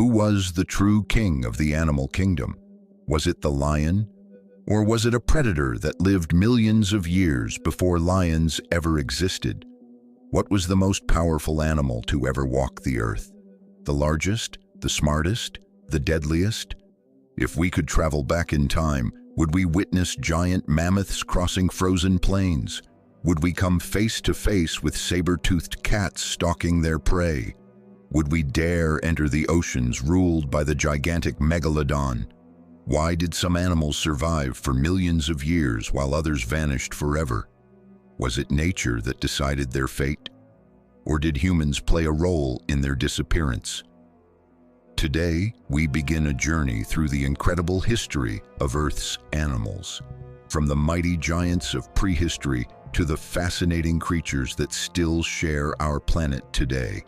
Who was the true king of the animal kingdom? Was it the lion? Or was it a predator that lived millions of years before lions ever existed? What was the most powerful animal to ever walk the earth? The largest? The smartest? The deadliest? If we could travel back in time, would we witness giant mammoths crossing frozen plains? Would we come face to face with saber-toothed cats stalking their prey? Would we dare enter the oceans ruled by the gigantic megalodon? Why did some animals survive for millions of years while others vanished forever? Was it nature that decided their fate? Or did humans play a role in their disappearance? Today, we begin a journey through the incredible history of Earth's animals. From the mighty giants of prehistory to the fascinating creatures that still share our planet today.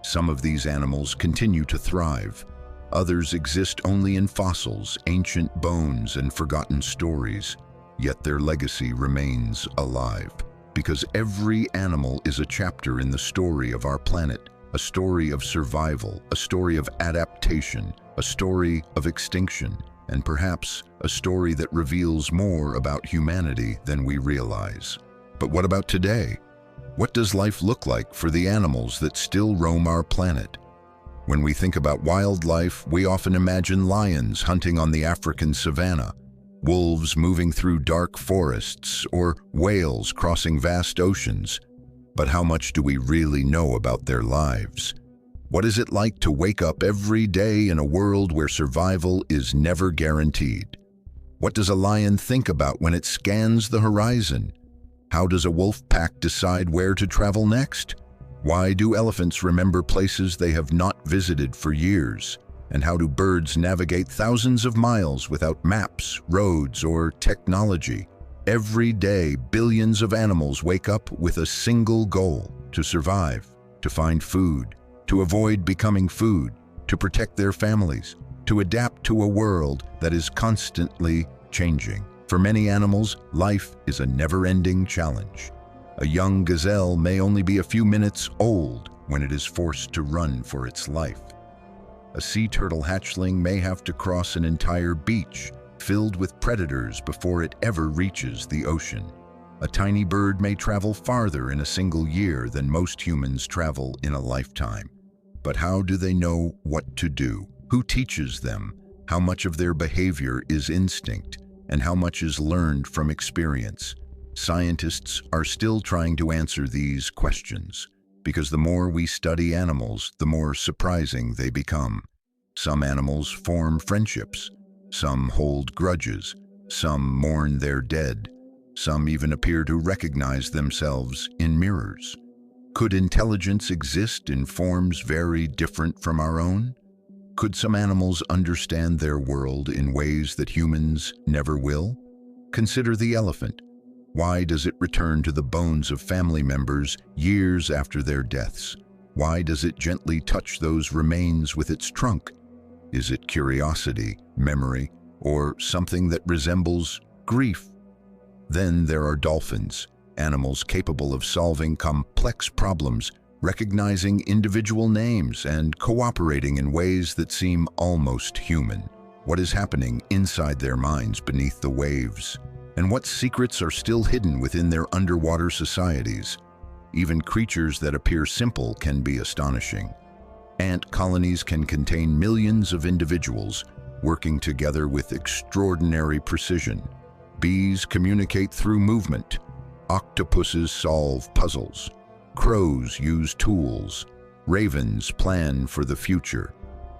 Some of these animals continue to thrive. Others exist only in fossils, ancient bones, and forgotten stories. Yet their legacy remains alive. Because every animal is a chapter in the story of our planet, a story of survival, a story of adaptation, a story of extinction, and perhaps a story that reveals more about humanity than we realize. But what about today? What does life look like for the animals that still roam our planet? When we think about wildlife, we often imagine lions hunting on the African savanna, wolves moving through dark forests, or whales crossing vast oceans. But how much do we really know about their lives? What is it like to wake up every day in a world where survival is never guaranteed? What does a lion think about when it scans the horizon? How does a wolf pack decide where to travel next? Why do elephants remember places they have not visited for years? And how do birds navigate thousands of miles without maps, roads, or technology? Every day, billions of animals wake up with a single goal: to survive, to find food, to avoid becoming food, to protect their families, to adapt to a world that is constantly changing. For many animals, life is a never-ending challenge. A young gazelle may only be a few minutes old when it is forced to run for its life. A sea turtle hatchling may have to cross an entire beach filled with predators before it ever reaches the ocean. A tiny bird may travel farther in a single year than most humans travel in a lifetime. But how do they know what to do? Who teaches them? How much of their behavior is instinct, and how much is learned from experience? Scientists are still trying to answer these questions, because the more we study animals, the more surprising they become. Some animals form friendships, some hold grudges, some mourn their dead, some even appear to recognize themselves in mirrors. Could intelligence exist in forms very different from our own? Could some animals understand their world in ways that humans never will? Consider the elephant. Why does it return to the bones of family members years after their deaths? Why does it gently touch those remains with its trunk? Is it curiosity, memory, or something that resembles grief? Then there are dolphins, animals capable of solving complex problems, recognizing individual names, and cooperating in ways that seem almost human. What is happening inside their minds beneath the waves? And what secrets are still hidden within their underwater societies? Even creatures that appear simple can be astonishing. Ant colonies can contain millions of individuals working together with extraordinary precision. Bees communicate through movement. Octopuses solve puzzles. Crows use tools. Ravens plan for the future.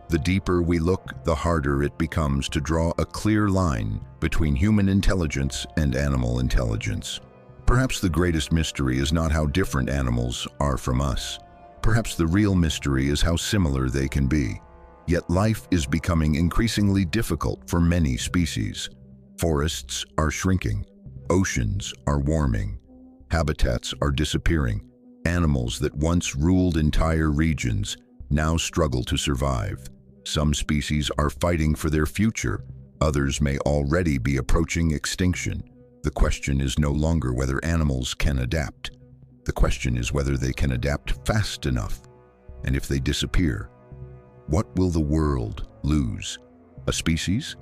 The deeper we look, the harder it becomes to draw a clear line between human intelligence and animal intelligence. Perhaps the greatest mystery is not how different animals are from us. Perhaps the real mystery is how similar they can be. Yet life is becoming increasingly difficult for many species. Forests are shrinking. Oceans are warming. Habitats are disappearing. Animals that once ruled entire regions now struggle to survive. Some species are fighting for their future. Others may already be approaching extinction. The question is no longer whether animals can adapt. The question is whether they can adapt fast enough. And if they disappear, What will the world lose? A species,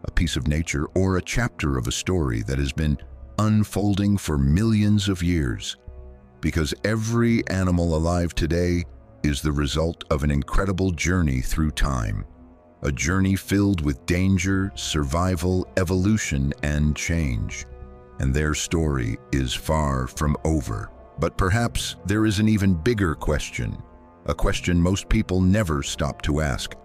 a piece of nature, or a chapter of a story that has been unfolding for millions of years? Because every animal alive today is the result of an incredible journey through time. A journey filled with danger, survival, evolution, and change. And their story is far from over. But perhaps there is an even bigger question, a question most people never stop to ask.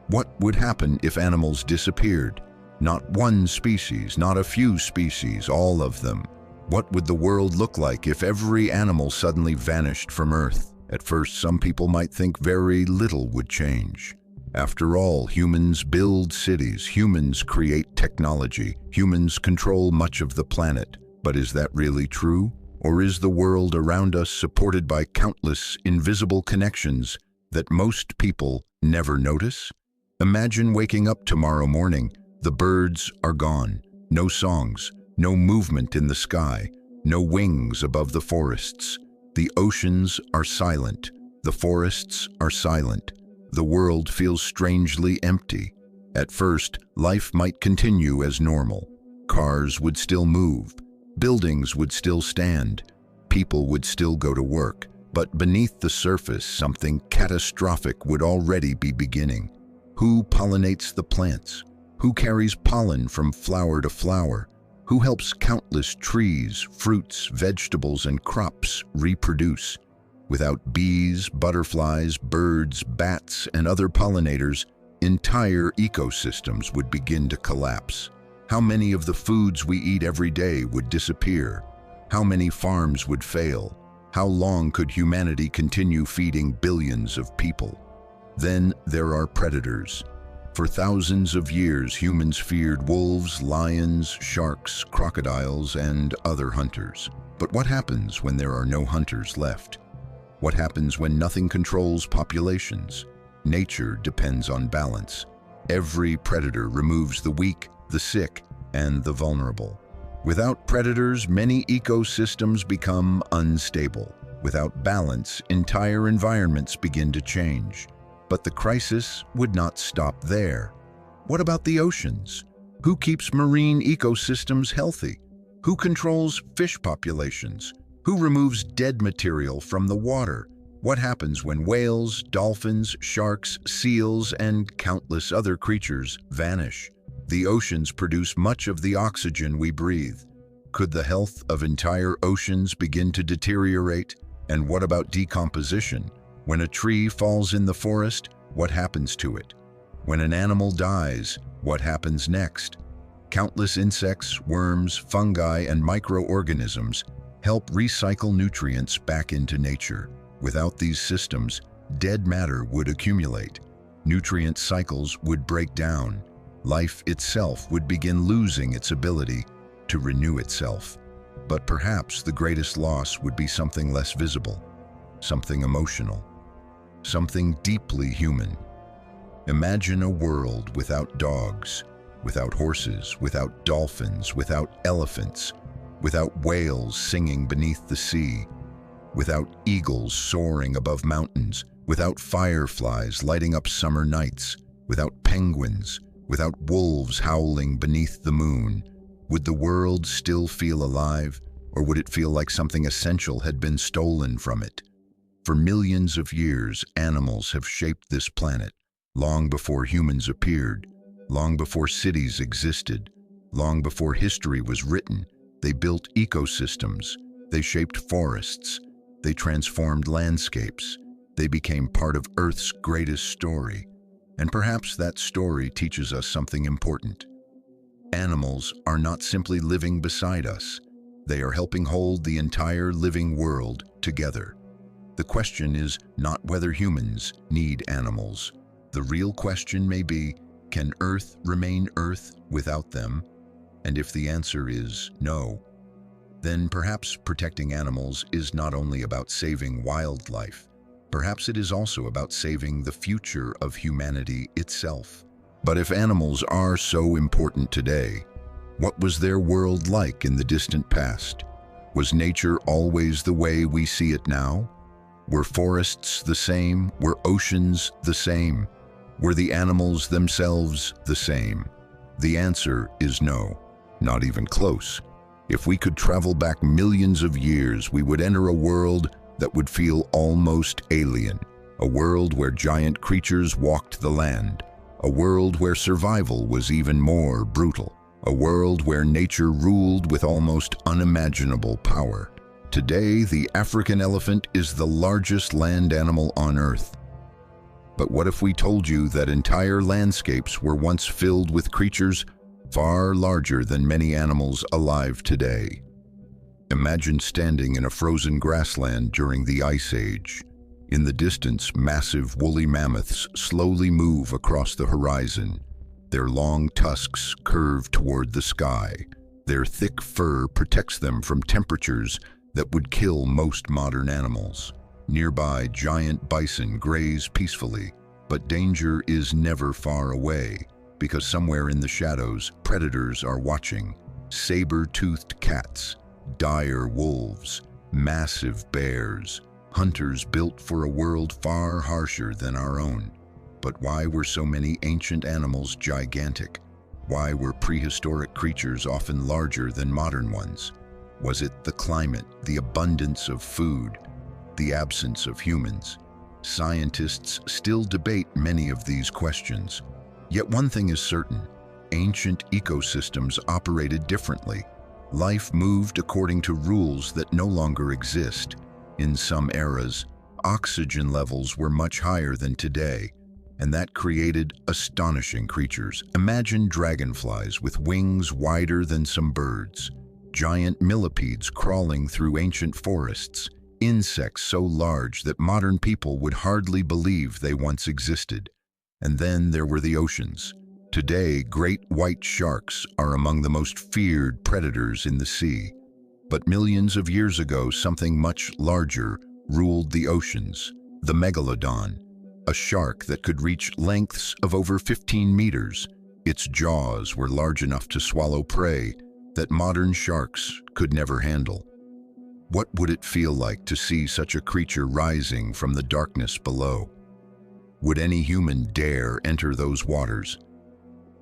What would happen if animals disappeared? Not one species, not a few species, all of them. What would the world look like if every animal suddenly vanished from Earth? At first, some people might think very little would change. After all, humans build cities, humans create technology, humans control much of the planet. But is that really true? Or is the world around us supported by countless invisible connections that most people never notice? Imagine waking up tomorrow morning. The birds are gone. No songs, no movement in the sky, no wings above the forests. The oceans are silent. The forests are silent. The world feels strangely empty. At first, life might continue as normal. Cars would still move. Buildings would still stand. People would still go to work. But beneath the surface, something catastrophic would already be beginning. Who pollinates the plants? Who carries pollen from flower to flower? Who helps countless trees, fruits, vegetables, and crops reproduce? Without bees, butterflies, birds, bats, and other pollinators, entire ecosystems would begin to collapse. How many of the foods we eat every day would disappear? How many farms would fail? How long could humanity continue feeding billions of people? Then there are predators. For thousands of years, humans feared wolves, lions, sharks, crocodiles, and other hunters. But what happens when there are no hunters left? What happens when nothing controls populations? Nature depends on balance. Every predator removes the weak, the sick, and the vulnerable. Without predators, many ecosystems become unstable. Without balance, entire environments begin to change. But the crisis would not stop there. What about the oceans? Who keeps marine ecosystems healthy? Who controls fish populations? Who removes dead material from the water? What happens when whales, dolphins, sharks, seals, and countless other creatures vanish? The oceans produce much of the oxygen we breathe. Could the health of entire oceans begin to deteriorate? And what about decomposition? When a tree falls in the forest, what happens to it? When an animal dies, what happens next? Countless insects, worms, fungi, and microorganisms help recycle nutrients back into nature. Without these systems, dead matter would accumulate. Nutrient cycles would break down. Life itself would begin losing its ability to renew itself. But perhaps the greatest loss would be something less visible, something emotional, something deeply human. Imagine a world without dogs, without horses, without dolphins, without elephants, without whales singing beneath the sea, without eagles soaring above mountains, without fireflies lighting up summer nights, without penguins, without wolves howling beneath the moon. Would the world still feel alive, or would it feel like something essential had been stolen from it? For millions of years, animals have shaped this planet, long before humans appeared, long before cities existed, long before history was written. They built ecosystems, they shaped forests, they transformed landscapes, they became part of Earth's greatest story. And perhaps that story teaches us something important. Animals are not simply living beside us, they are helping hold the entire living world together. The question is not whether humans need animals. The real question may be, can Earth remain Earth without them? And if the answer is no, then perhaps protecting animals is not only about saving wildlife, perhaps it is also about saving the future of humanity itself. But if animals are so important today, what was their world like in the distant past? Was nature always the way we see it now? Were forests the same? Were oceans the same? Were the animals themselves the same? The answer is no, not even close. If we could travel back millions of years, we would enter a world that would feel almost alien. A world where giant creatures walked the land. A world where survival was even more brutal. A world where nature ruled with almost unimaginable power. Today, the African elephant is the largest land animal on Earth. But what if we told you that entire landscapes were once filled with creatures far larger than many animals alive today? Imagine standing in a frozen grassland during the Ice Age. In the distance, massive woolly mammoths slowly move across the horizon. Their long tusks curve toward the sky. Their thick fur protects them from temperatures that would kill most modern animals. Nearby, giant bison graze peacefully, but danger is never far away, because somewhere in the shadows, predators are watching. Saber-toothed cats, dire wolves, massive bears, hunters built for a world far harsher than our own. But why were so many ancient animals gigantic? Why were prehistoric creatures often larger than modern ones? Was it the climate, the abundance of food, the absence of humans? Scientists still debate many of these questions. Yet one thing is certain: ancient ecosystems operated differently. Life moved according to rules that no longer exist. In some eras, oxygen levels were much higher than today, and that created astonishing creatures. Imagine dragonflies with wings wider than some birds, giant millipedes crawling through ancient forests, insects so large that modern people would hardly believe they once existed. And then there were the oceans. Today, great white sharks are among the most feared predators in the sea. But millions of years ago, something much larger ruled the oceans: the megalodon, a shark that could reach lengths of over 15 meters. Its jaws were large enough to swallow prey that modern sharks could never handle. What would it feel like to see such a creature rising from the darkness below? Would any human dare enter those waters?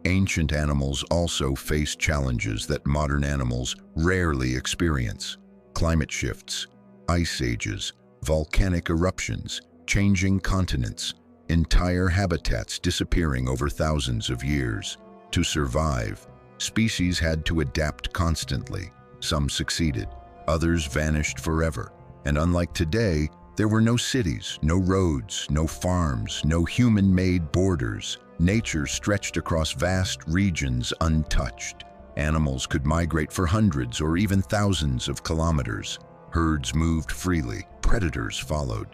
Ancient animals also faced challenges that modern animals rarely experience: climate shifts, ice ages, volcanic eruptions, changing continents, entire habitats disappearing over thousands of years. To survive, species had to adapt constantly. Some succeeded, others vanished forever. And unlike today, there were no cities, no roads, no farms, no human-made borders. Nature stretched across vast regions untouched. Animals could migrate for hundreds or even thousands of kilometers. Herds moved freely, predators followed.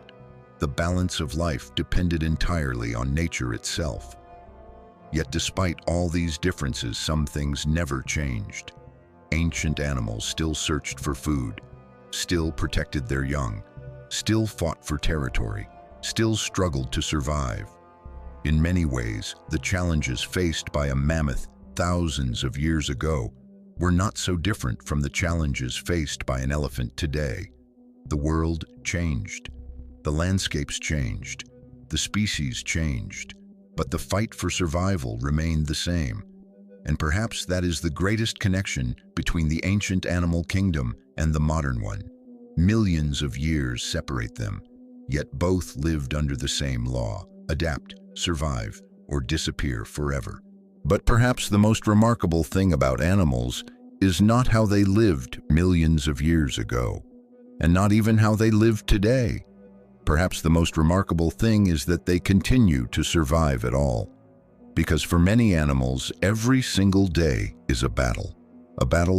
The balance of life depended entirely on nature itself. Yet despite all these differences, some things never changed. Ancient animals still searched for food, still protected their young, still fought for territory, still struggled to survive. In many ways, the challenges faced by a mammoth thousands of years ago were not so different from the challenges faced by an elephant today. The world changed. The landscapes changed. The species changed. But the fight for survival remained the same. And perhaps that is the greatest connection between the ancient animal kingdom and the modern one. Millions of years separate them, yet both lived under the same law: adapt, survive, or disappear forever. But perhaps the most remarkable thing about animals is not how they lived millions of years ago, and not even how they live today. Perhaps the most remarkable thing is that they continue to survive at all. Because for many animals, every single day is a battle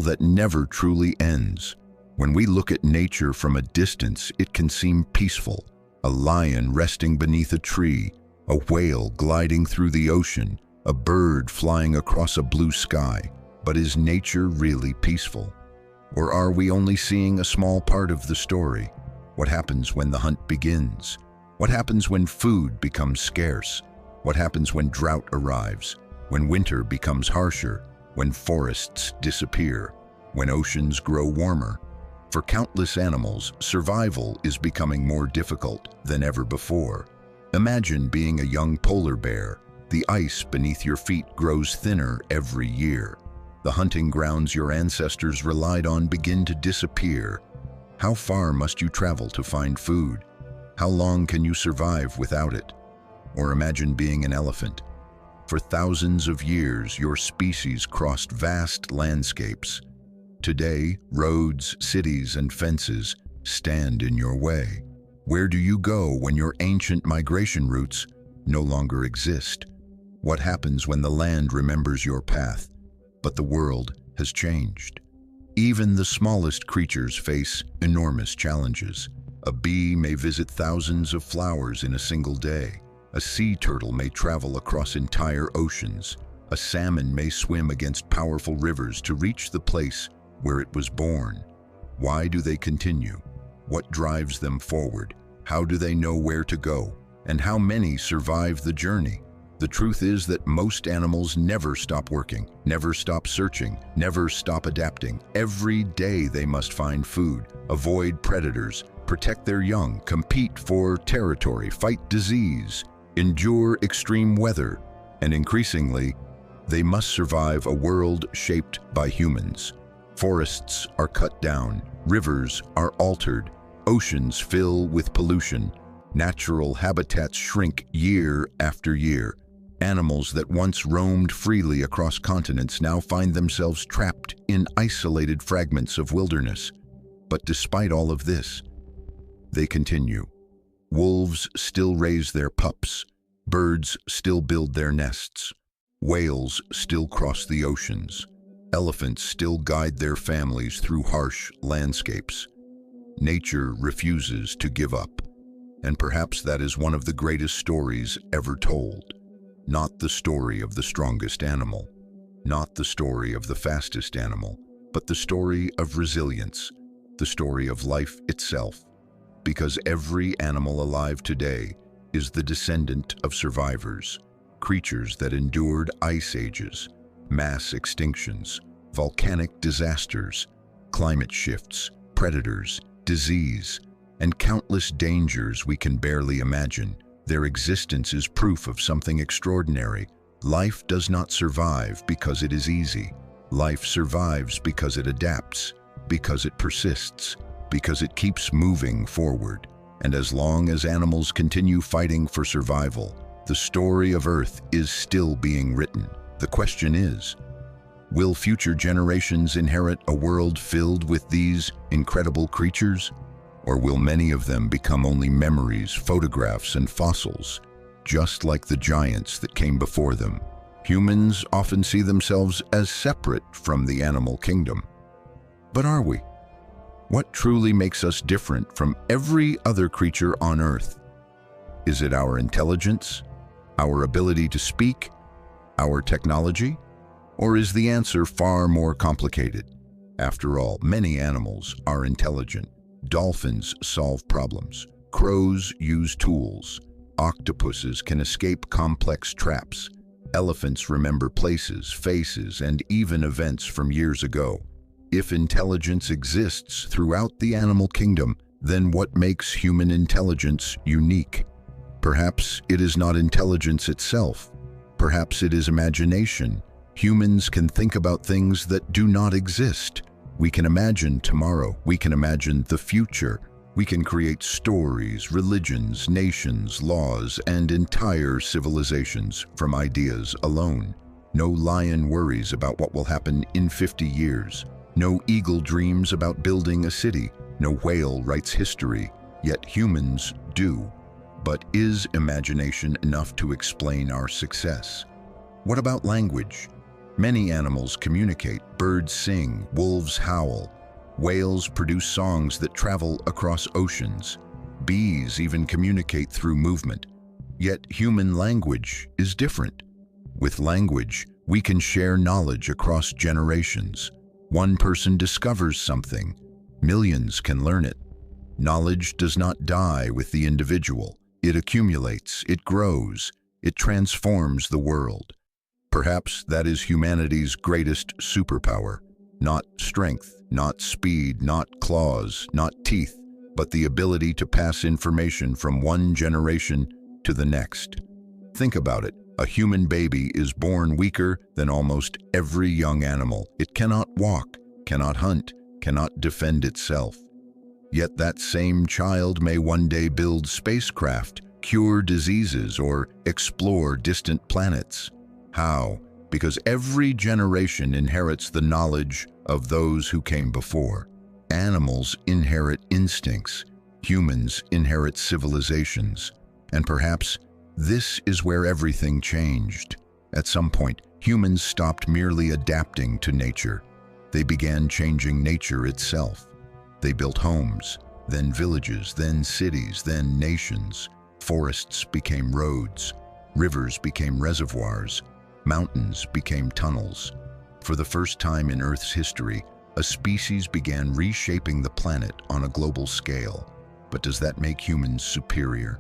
that never truly ends. When we look at nature from a distance, it can seem peaceful: a lion resting beneath a tree, a whale gliding through the ocean, a bird flying across a blue sky. But is nature really peaceful? Or are we only seeing a small part of the story? What happens when the hunt begins? What happens when food becomes scarce? What happens when drought arrives? When winter becomes harsher? When forests disappear? When oceans grow warmer? For countless animals, survival is becoming more difficult than ever before. Imagine being a young polar bear, The ice beneath your feet grows thinner every year. The hunting grounds your ancestors relied on begin to disappear. How far must you travel to find food? How long can you survive without it? Or imagine being an elephant. For thousands of years, your species crossed vast landscapes. Today, roads, cities, and fences stand in your way. Where do you go when your ancient migration routes no longer exist? What happens when the land remembers your path, but the world has changed? Even the smallest creatures face enormous challenges. A bee may visit thousands of flowers in a single day. A sea turtle may travel across entire oceans. A salmon may swim against powerful rivers to reach the place where it was born. Why do they continue? What drives them forward? How do they know where to go? And how many survive the journey? The truth is that most animals never stop working, never stop searching, never stop adapting. Every day they must find food, avoid predators, protect their young, compete for territory, fight disease, endure extreme weather, and increasingly, they must survive a world shaped by humans. Forests are cut down, rivers are altered, oceans fill with pollution, natural habitats shrink year after year. Animals that once roamed freely across continents now find themselves trapped in isolated fragments of wilderness. But despite all of this, they continue. Wolves still raise their pups, birds still build their nests, whales still cross the oceans, elephants still guide their families through harsh landscapes. Nature refuses to give up, and perhaps that is one of the greatest stories ever told. Not the story of the strongest animal, not the story of the fastest animal, but the story of resilience, the story of life itself. Because every animal alive today is the descendant of survivors, creatures that endured ice ages, mass extinctions, volcanic disasters, climate shifts, predators, disease, and countless dangers we can barely imagine. Their existence is proof of something extraordinary. Life does not survive because it is easy. Life survives because it adapts, because it persists, because it keeps moving forward. And as long as animals continue fighting for survival, the story of Earth is still being written. The question is, will future generations inherit a world filled with these incredible creatures? Or will many of them become only memories, photographs, and fossils, just like the giants that came before them? Humans often see themselves as separate from the animal kingdom. But are we? What truly makes us different from every other creature on Earth? Is it our intelligence, our ability to speak, our technology? Or is the answer far more complicated? After all, many animals are intelligent. Dolphins solve problems. Crows use tools. Octopuses can escape complex traps. Elephants remember places, faces, and even events from years ago. If intelligence exists throughout the animal kingdom, then what makes human intelligence unique? Perhaps it is not intelligence itself. Perhaps it is imagination. Humans can think about things that do not exist. We can imagine tomorrow. We can imagine the future. We can create stories, religions, nations, laws, and entire civilizations from ideas alone. No lion worries about what will happen in 50 years. No eagle dreams about building a city. No whale writes history, yet humans do. But is imagination enough to explain our success? What about language? Many animals communicate. Birds sing, wolves howl. Whales produce songs that travel across oceans. Bees even communicate through movement. Yet human language is different. With language, we can share knowledge across generations. One person discovers something, millions can learn it. Knowledge does not die with the individual. It accumulates, it grows, it transforms the world. Perhaps that is humanity's greatest superpower. Not strength, not speed, not claws, not teeth, but the ability to pass information from one generation to the next. Think about it. A human baby is born weaker than almost every young animal. It cannot walk, cannot hunt, cannot defend itself. Yet that same child may one day build spacecraft, cure diseases, or explore distant planets. How? Because every generation inherits the knowledge of those who came before. Animals inherit instincts. Humans inherit civilizations. And perhaps this is where everything changed. At some point, humans stopped merely adapting to nature. They began changing nature itself. They built homes, then villages, then cities, then nations. Forests became roads. Rivers became reservoirs. Mountains became tunnels. For the first time in Earth's history, a species began reshaping the planet on a global scale. But does that make humans superior,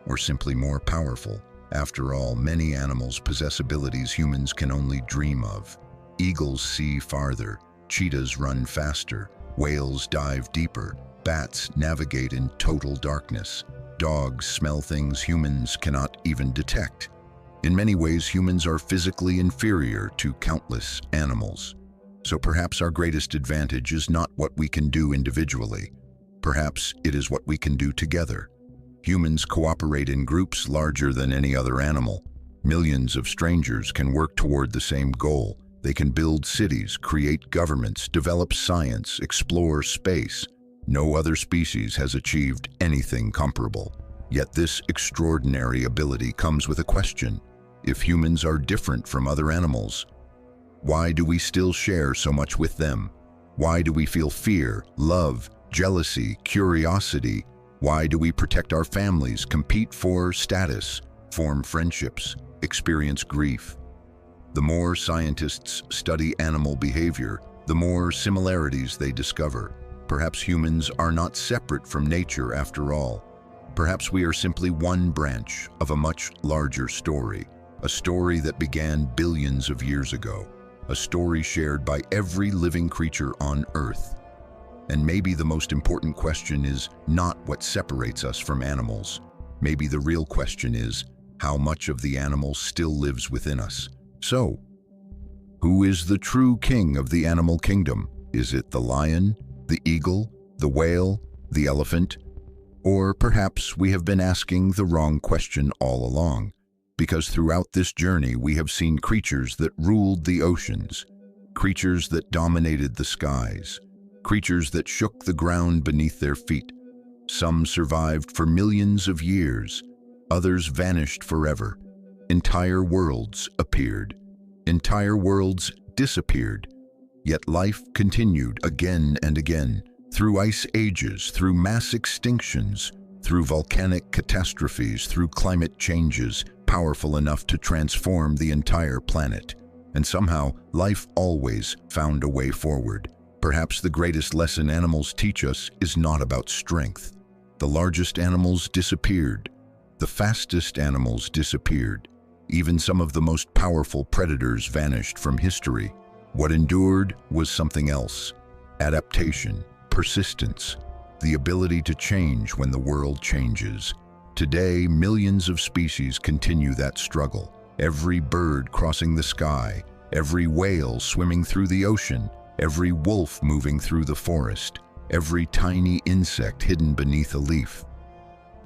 or simply more powerful? After all, many animals possess abilities humans can only dream of. Eagles see farther, cheetahs run faster, whales dive deeper, bats navigate in total darkness, dogs smell things humans cannot even detect. In many ways, humans are physically inferior to countless animals. So perhaps our greatest advantage is not what we can do individually. Perhaps it is what we can do together. Humans cooperate in groups larger than any other animal. Millions of strangers can work toward the same goal. They can build cities, create governments, develop science, explore space. No other species has achieved anything comparable. Yet this extraordinary ability comes with a question. If humans are different from other animals, why do we still share so much with them? Why do we feel fear, love, jealousy, curiosity? Why do we protect our families, compete for status, form friendships, experience grief? The more scientists study animal behavior, the more similarities they discover. Perhaps humans are not separate from nature after all. Perhaps we are simply one branch of a much larger story, a story that began billions of years ago, a story shared by every living creature on Earth. And maybe the most important question is not what separates us from animals. Maybe the real question is how much of the animal still lives within us. So, who is the true king of the animal kingdom? Is it the lion, the eagle, the whale, the elephant? Or perhaps we have been asking the wrong question all along, because throughout this journey we have seen creatures that ruled the oceans, creatures that dominated the skies, creatures that shook the ground beneath their feet. Some survived for millions of years, others vanished forever. Entire worlds appeared. Entire worlds disappeared. Yet life continued again and again, through ice ages, through mass extinctions, through volcanic catastrophes, through climate changes powerful enough to transform the entire planet. And somehow, life always found a way forward. Perhaps the greatest lesson animals teach us is not about strength. The largest animals disappeared. The fastest animals disappeared. Even some of the most powerful predators vanished from history. What endured was something else: adaptation, persistence, the ability to change when the world changes. Today, millions of species continue that struggle. Every bird crossing the sky, every whale swimming through the ocean, every wolf moving through the forest, every tiny insect hidden beneath a leaf.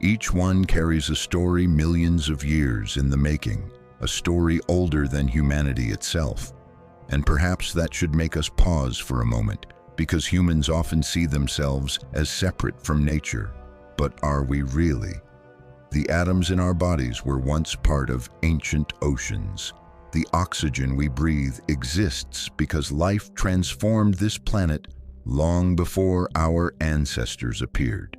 Each one carries a story millions of years in the making, a story older than humanity itself. And perhaps that should make us pause for a moment, because humans often see themselves as separate from nature. But are we really? The atoms in our bodies were once part of ancient oceans. The oxygen we breathe exists because life transformed this planet long before our ancestors appeared.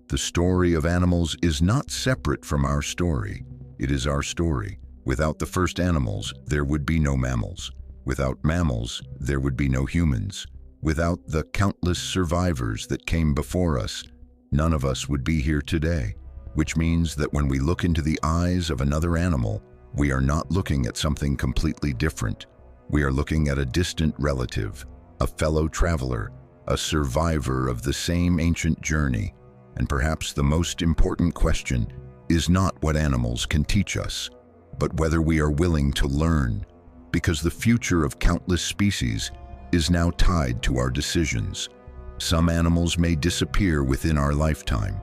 The story of animals is not separate from our story. It is our story. Without the first animals, there would be no mammals. Without mammals, there would be no humans. Without the countless survivors that came before us, none of us would be here today. Which means that when we look into the eyes of another animal, we are not looking at something completely different. We are looking at a distant relative, a fellow traveler, a survivor of the same ancient journey. And perhaps the most important question is not what animals can teach us, but whether we are willing to learn, because the future of countless species is now tied to our decisions. Some animals may disappear within our lifetime.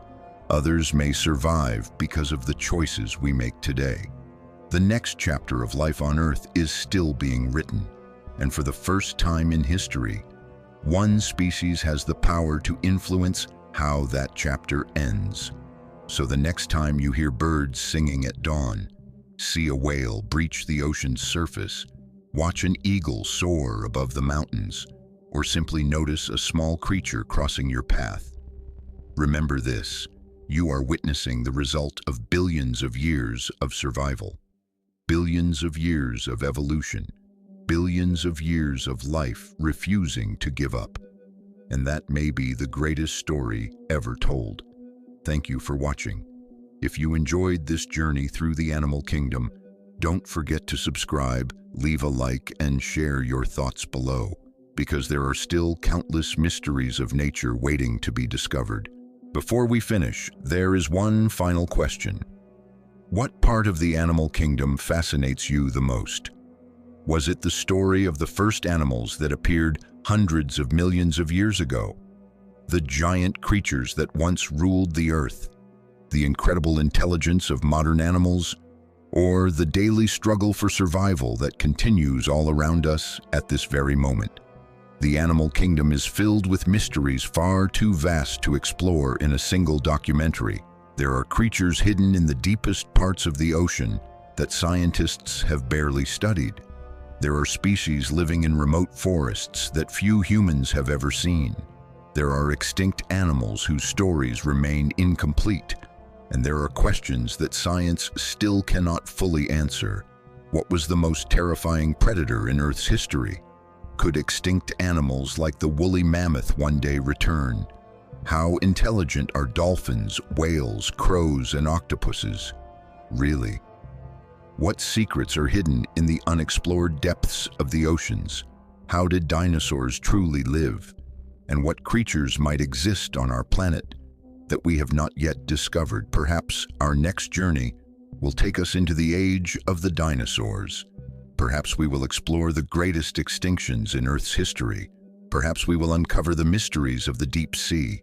Others may survive because of the choices we make today. The next chapter of life on Earth is still being written, and for the first time in history, one species has the power to influence how that chapter ends. So the next time you hear birds singing at dawn, see a whale breach the ocean's surface, watch an eagle soar above the mountains, or simply notice a small creature crossing your path, remember this: you are witnessing the result of billions of years of survival, billions of years of evolution, billions of years of life refusing to give up. And that may be the greatest story ever told. Thank you for watching. If you enjoyed this journey through the animal kingdom, don't forget to subscribe, leave a like, and share your thoughts below, because there are still countless mysteries of nature waiting to be discovered. Before we finish, there is one final question. What part of the animal kingdom fascinates you the most? Was it the story of the first animals that appeared hundreds of millions of years ago? The giant creatures that once ruled the earth? The incredible intelligence of modern animals? Or the daily struggle for survival that continues all around us at this very moment? The animal kingdom is filled with mysteries far too vast to explore in a single documentary. There are creatures hidden in the deepest parts of the ocean that scientists have barely studied. There are species living in remote forests that few humans have ever seen. There are extinct animals whose stories remain incomplete. And there are questions that science still cannot fully answer. What was the most terrifying predator in Earth's history? Could extinct animals like the woolly mammoth one day return? How intelligent are dolphins, whales, crows, and octopuses? Really? What secrets are hidden in the unexplored depths of the oceans? How did dinosaurs truly live? And what creatures might exist on our planet that we have not yet discovered? Perhaps our next journey will take us into the age of the dinosaurs. Perhaps we will explore the greatest extinctions in Earth's history. Perhaps we will uncover the mysteries of the deep sea.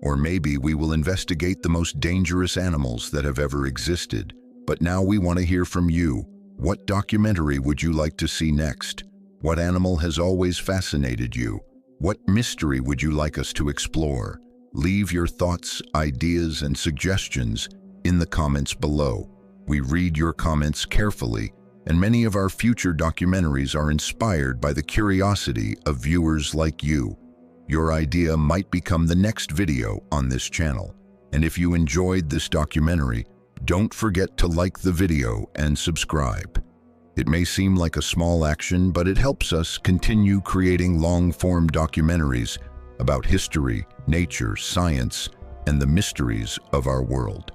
Or maybe we will investigate the most dangerous animals that have ever existed. But now we want to hear from you. What documentary would you like to see next? What animal has always fascinated you? What mystery would you like us to explore? Leave your thoughts, ideas, and suggestions in the comments below. We read your comments carefully, and many of our future documentaries are inspired by the curiosity of viewers like you. Your idea might become the next video on this channel. And if you enjoyed this documentary, don't forget to like the video and subscribe. It may seem like a small action, but it helps us continue creating long-form documentaries about history, nature, science, and the mysteries of our world.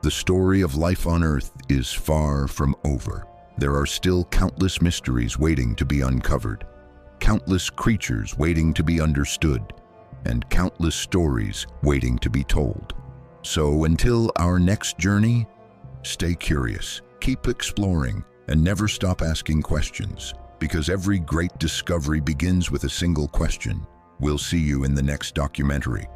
The story of life on Earth is far from over. There are still countless mysteries waiting to be uncovered, countless creatures waiting to be understood, and countless stories waiting to be told. So until our next journey, stay curious, keep exploring, and never stop asking questions, because every great discovery begins with a single question. We'll see you in the next documentary.